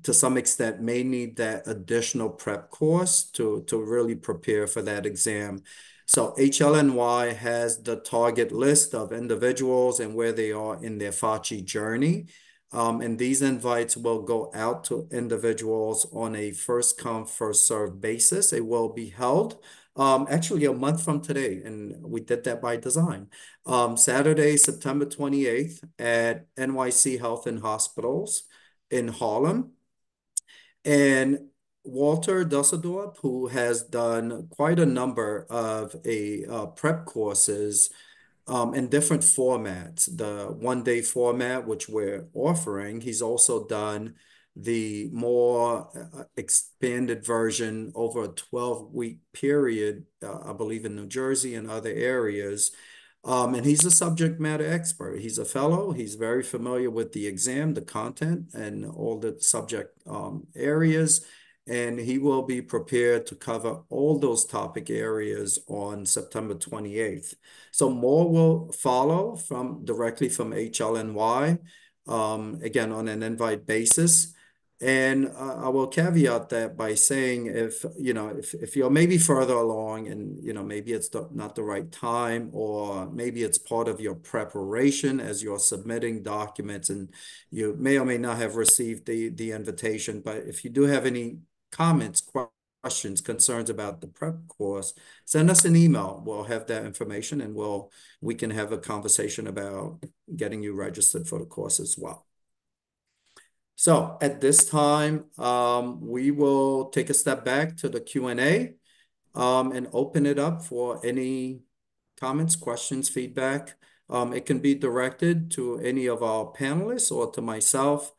B: to some extent may need that additional prep course to really prepare for that exam. So HLNY has the target list of individuals and where they are in their FACHE journey. And these invites will go out to individuals on a first come, first served basis. It will be held actually a month from today, and we did that by design. Saturday, September 28th at NYC Health and Hospitals in Harlem. And Walter Dusseldorp, who has done quite a number of prep courses in different formats. The one-day format, which we're offering, he's also done the more expanded version over a 12-week period, I believe in New Jersey and other areas. And he's a subject matter expert. He's a fellow. He's very familiar with the exam, the content, and all the subject areas. And he will be prepared to cover all those topic areas on September 28th. So more will follow directly from HLNY, again, on an invite basis. And I will caveat that by saying if you're maybe further along and, maybe it's not the right time, or maybe it's part of your preparation as you're submitting documents and you may or may not have received the invitation. But if you do have any comments, questions, concerns about the prep course, send us an email. We'll have that information and we can have a conversation about getting you registered for the course as well. So at this time, we will take a step back to the Q&A and open it up for any comments, questions, feedback. It can be directed to any of our panelists or to myself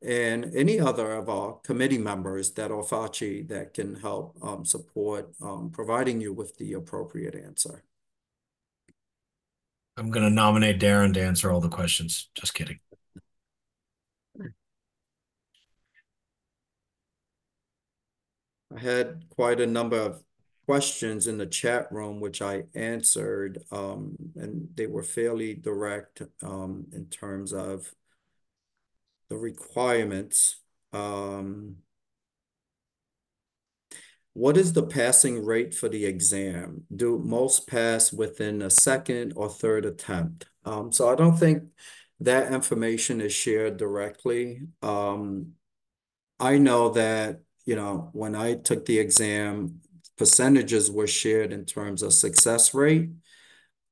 B: and any other of our committee members that are FACHE that can help support providing you with the appropriate answer.
D: I'm going to nominate Darren to answer all the questions. Just kidding.
B: I had quite a number of questions in the chat room, which I answered, and they were fairly direct in terms of the requirements. What is the passing rate for the exam? Do most pass within a second or third attempt? So I don't think that information is shared directly. I know that, when I took the exam, percentages were shared in terms of success rate.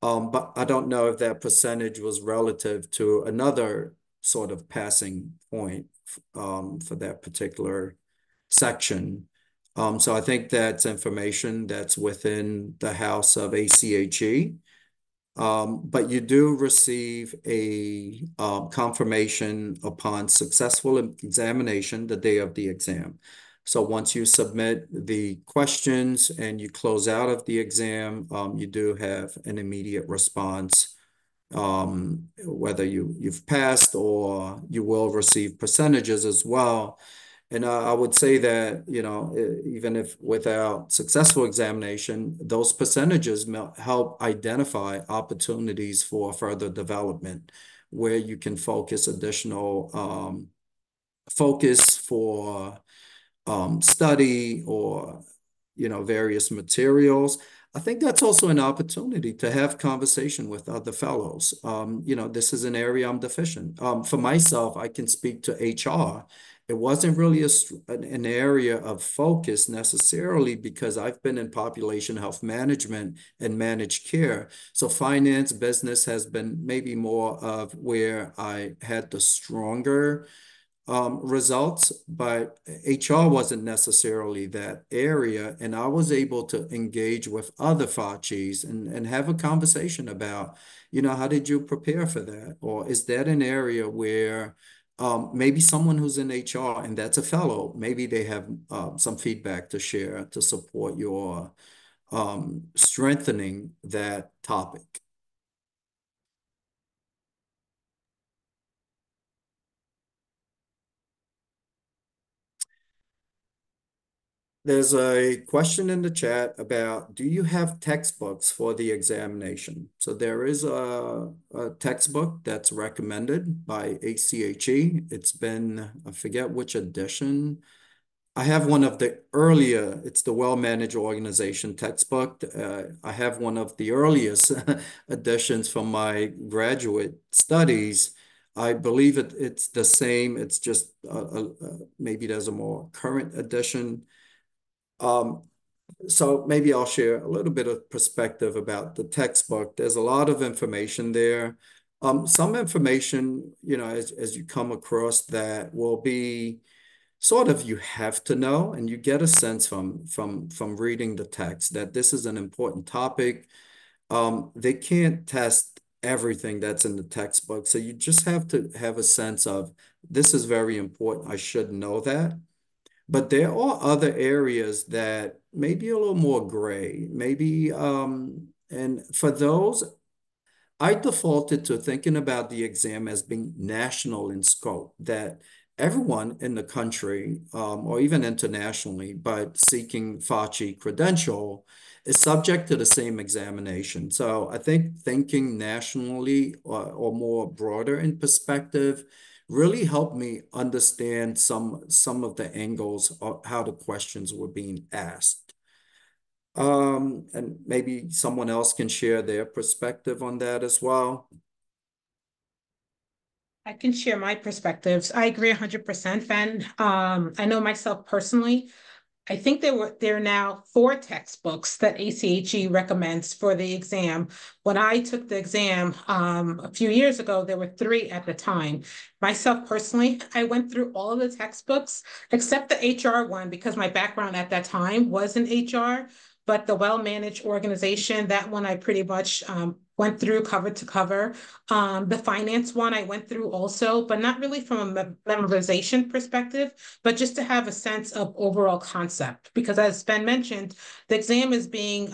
B: But I don't know if that percentage was relative to another sort of passing point for that particular section. So I think that's information that's within the house of ACHE. But you do receive a confirmation upon successful examination the day of the exam. So once you submit the questions and you close out of the exam, you do have an immediate response, whether you've passed or you will receive percentages as well. And I would say that, even if without successful examination, those percentages help identify opportunities for further development where you can focus additional focus for study or, various materials. I think that's also an opportunity to have conversation with other fellows. This is an area I'm deficient. For myself, I can speak to HR. It wasn't really an area of focus necessarily because I've been in population health management and managed care. So finance, business has been maybe more of where I had the stronger results, but HR wasn't necessarily that area. And I was able to engage with other FACHEs and have a conversation about, how did you prepare for that? Or is that an area where maybe someone who's in HR and that's a fellow, maybe they have some feedback to share to support your strengthening that topic. There's a question in the chat about, do you have textbooks for the examination? So there is a textbook that's recommended by ACHE. It's been, I forget which edition. I have one of the earlier, it's the Well-Managed Organization textbook. I have one of the earliest editions from my graduate studies. I believe it's the same. It's just maybe there's a more current edition. So maybe I'll share a little bit of perspective about the textbook. There's a lot of information there. Some information, as you come across that will be sort of you have to know, and you get a sense from reading the text that this is an important topic. They can't test everything that's in the textbook, so you just have to have a sense of this is very important. I should know that. But there are other areas that may be a little more gray, maybe, and for those, I defaulted to thinking about the exam as being national in scope, that everyone in the country, or even internationally, but seeking FACHE credential is subject to the same examination. So I think thinking nationally or more broader in perspective really helped me understand some of the angles of how the questions were being asked. And maybe someone else can share their perspective on that as well.
A: I can share my perspectives. I agree 100%, Ben. I know myself personally, I think there are now 4 textbooks that ACHE recommends for the exam. When I took the exam a few years ago, there were 3 at the time. Myself personally, I went through all of the textbooks except the HR one because my background at that time was in HR. But the Well-Managed Organization, that one I pretty much went through cover to cover. The finance one I went through also, but not really from a memorization perspective, but just to have a sense of overall concept. Because as Ben mentioned, the exam is being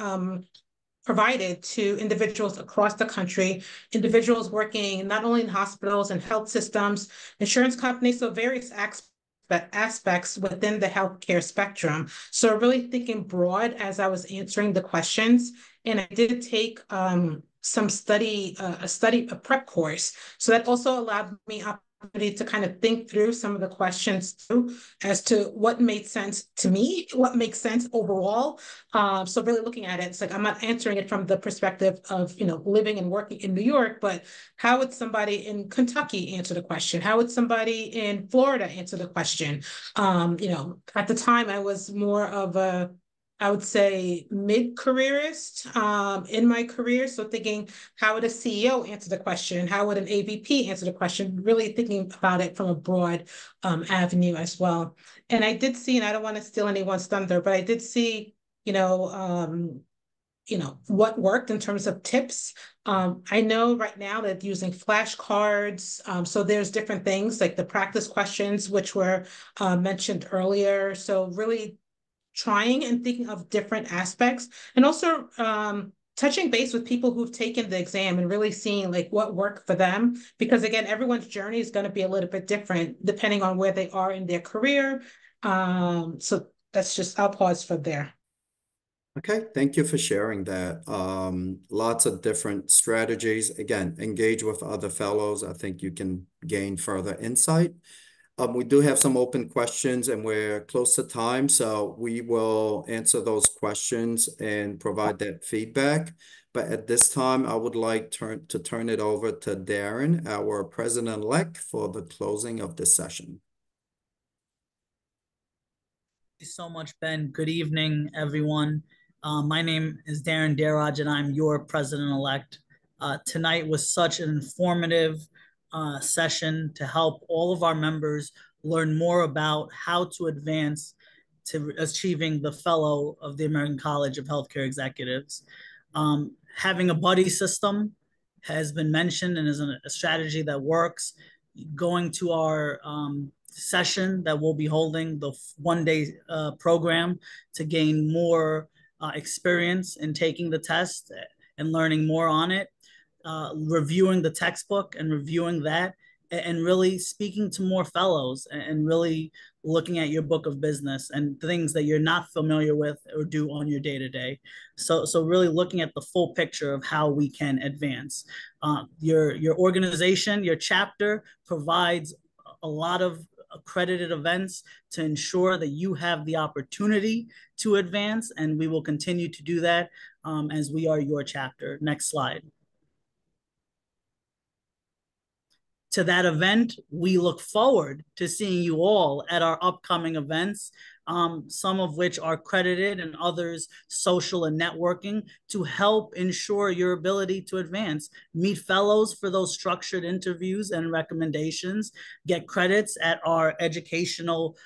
A: provided to individuals across the country, individuals working not only in hospitals and health systems, insurance companies, so various aspects within the healthcare spectrum. So really thinking broad as I was answering the questions. And I did take some a prep course. So that also allowed me opportunity to kind of think through some of the questions too, as to what made sense to me, what makes sense overall. So really looking at it, it's like I'm not answering it from the perspective of living and working in New York, but how would somebody in Kentucky answer the question? How would somebody in Florida answer the question? At the time I was more of I would say mid-careerist in my career. So thinking, how would a CEO answer the question? How would an AVP answer the question? Really thinking about it from a broad avenue as well. And I did see, and I don't want to steal anyone's thunder, but I did see, what worked in terms of tips. I know right now that using flashcards, so there's different things like the practice questions, which were mentioned earlier. So really trying and thinking of different aspects, and also touching base with people who've taken the exam and really seeing like what worked for them. Because again, everyone's journey is going to be a little bit different depending on where they are in their career. So that's just, I'll pause for there.
B: Okay, thank you for sharing that. Lots of different strategies. Again, engage with other fellows. I think you can gain further insight. We do have some open questions and we're close to time, so we will answer those questions and provide that feedback. But at this time, I would like to turn it over to Darren, our president-elect, for the closing of this session.
I: Thank you so much, Ben. Good evening, everyone. My name is Darren Daraj, and I'm your president-elect. Tonight was such an informative session to help all of our members learn more about how to advance to achieving the Fellow of the American College of Healthcare Executives. Having a buddy system has been mentioned and is a strategy that works. Going to our session that we'll be holding, the one-day program, to gain more experience in taking the test and learning more on it. Reviewing the textbook and reviewing that, and really speaking to more fellows and really looking at your book of business and things that you're not familiar with or do on your day-to-day. So really looking at the full picture of how we can advance. Your organization, your chapter provides a lot of accredited events to ensure that you have the opportunity to advance, and we will continue to do that as we are your chapter. Next slide. To that event, we look forward to seeing you all at our upcoming events, some of which are credited and others social and networking, to help ensure your ability to advance. Meet fellows for those structured interviews and recommendations, get credits at our educational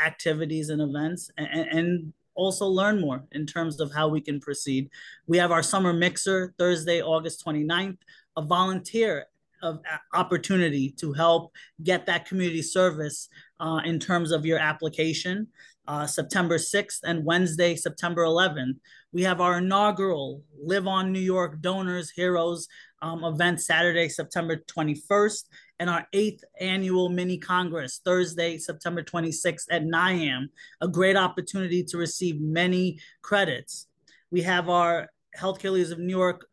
I: activities and events, and also learn more in terms of how we can proceed. We have our summer mixer Thursday, August 29th, a volunteer of opportunity to help get that community service in terms of your application. September 6th and Wednesday, September 11th. We have our inaugural Live On New York Donors Heroes event Saturday, September 21st, and our 8th annual mini Congress Thursday, September 26th at NIAM, a great opportunity to receive many credits. We have our Healthcare Leaders of New York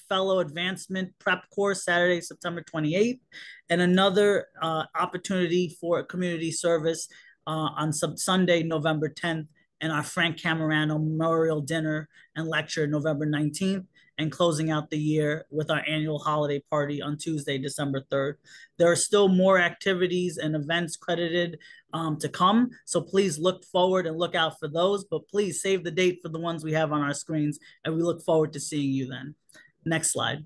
I: Fellow Advancement Prep Course Saturday, September 28th, and another opportunity for community service on Sunday, November 10th, and our Frank Camerano Memorial Dinner and Lecture November 19th, and closing out the year with our annual holiday party on Tuesday, December 3rd. There are still more activities and events credited to come, so please look forward and look out for those, but please save the date for the ones we have on our screens, and we look forward to seeing you then. Next slide.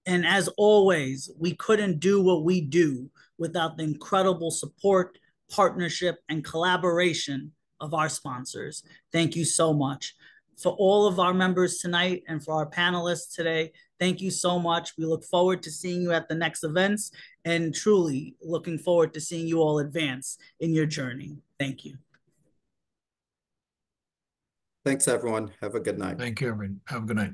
I: And as always, we couldn't do what we do without the incredible support, partnership, and collaboration of our sponsors. Thank you so much. For all of our members tonight and for our panelists today, thank you so much. We look forward to seeing you at the next events, and truly looking forward to seeing you all advance in your journey. Thank you.
B: Thanks, everyone. Have a good night.
D: Thank you, everyone. Have a good night.